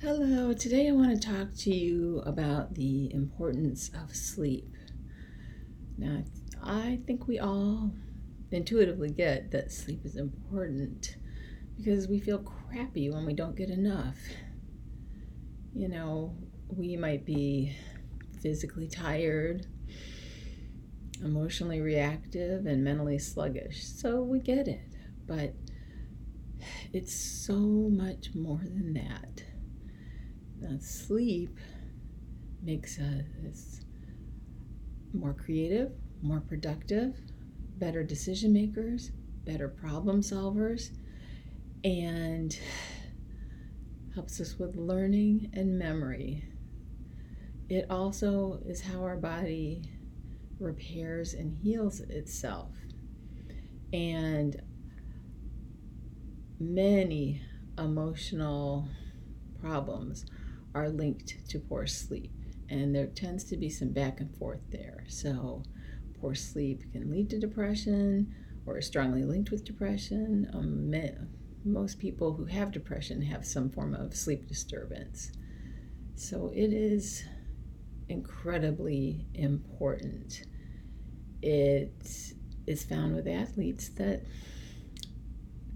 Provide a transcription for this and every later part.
Hello, today I want to talk to you about the importance of sleep. Now, I think we all intuitively get that sleep is important because we feel crappy when we don't get enough. We might be physically tired, emotionally reactive, and mentally sluggish, so we get it. But it's so much more than that. Now, sleep makes us more creative, more productive, better decision makers, better problem solvers, and helps us with learning and memory. It also is how our body repairs and heals itself. And many emotional problems are linked to poor sleep, and there tends to be some back and forth there. So poor sleep can lead to depression or is strongly linked with depression. Most people who have depression have some form of sleep disturbance. So it is incredibly important. It is found with athletes that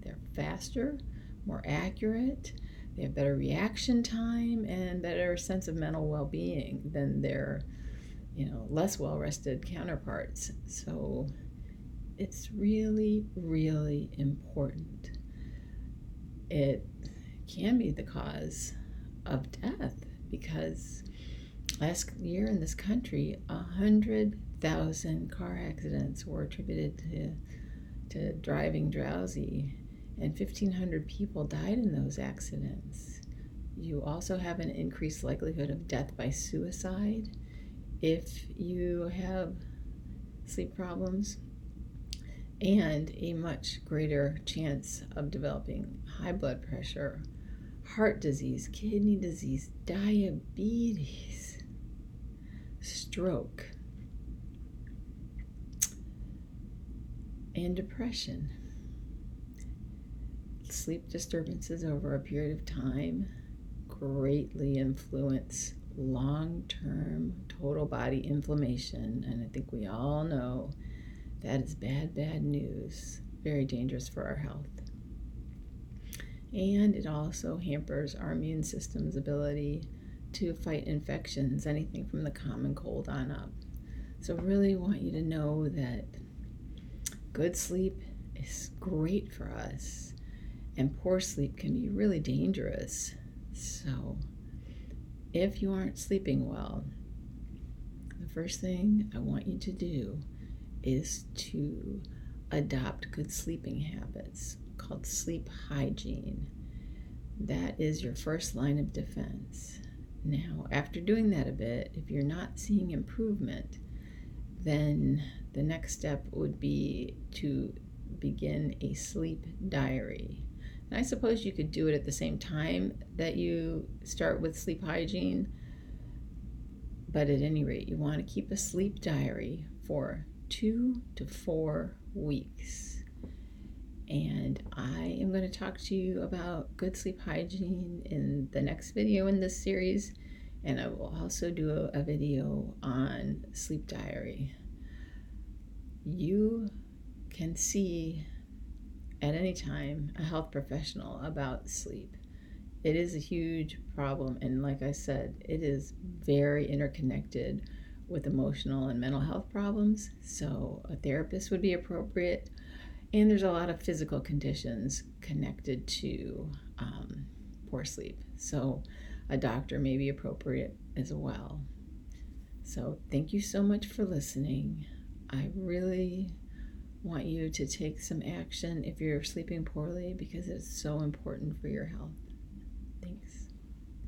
they're faster, more accurate, they have better reaction time and better sense of mental well-being than their less well-rested counterparts. So it's really, really important. It can be the cause of death because last year in this country, 100,000 car accidents were attributed to driving drowsy, and 1,500 people died in those accidents. You also have an increased likelihood of death by suicide if you have sleep problems, and a much greater chance of developing high blood pressure, heart disease, kidney disease, diabetes, stroke, and depression. Sleep disturbances over a period of time greatly influence long-term total body inflammation, and I think we all know that is bad news, very dangerous for our health. And it also hampers our immune system's ability to fight infections, anything from the common cold on up. So really want you to know that good sleep is great for us, and poor sleep can be really dangerous. So if you aren't sleeping well, the first thing I want you to do is to adopt good sleeping habits called sleep hygiene. That is your first line of defense. Now, after doing that a bit, if you're not seeing improvement, then the next step would be to begin a sleep diary. And I suppose you could do it at the same time that you start with sleep hygiene, but at any rate, you want to keep a sleep diary for 2 to 4 weeks. And I am going to talk to you about good sleep hygiene in the next video in this series, and I will also do a video on sleep diary. You can see at any time a health professional about sleep. It is a huge problem, and like I said, it is very interconnected with emotional and mental health problems, so a therapist would be appropriate. And there's a lot of physical conditions connected to poor sleep, so a doctor may be appropriate as well. So thank you so much for listening. I really want you to take some action if you're sleeping poorly, because it's so important for your health. Thanks.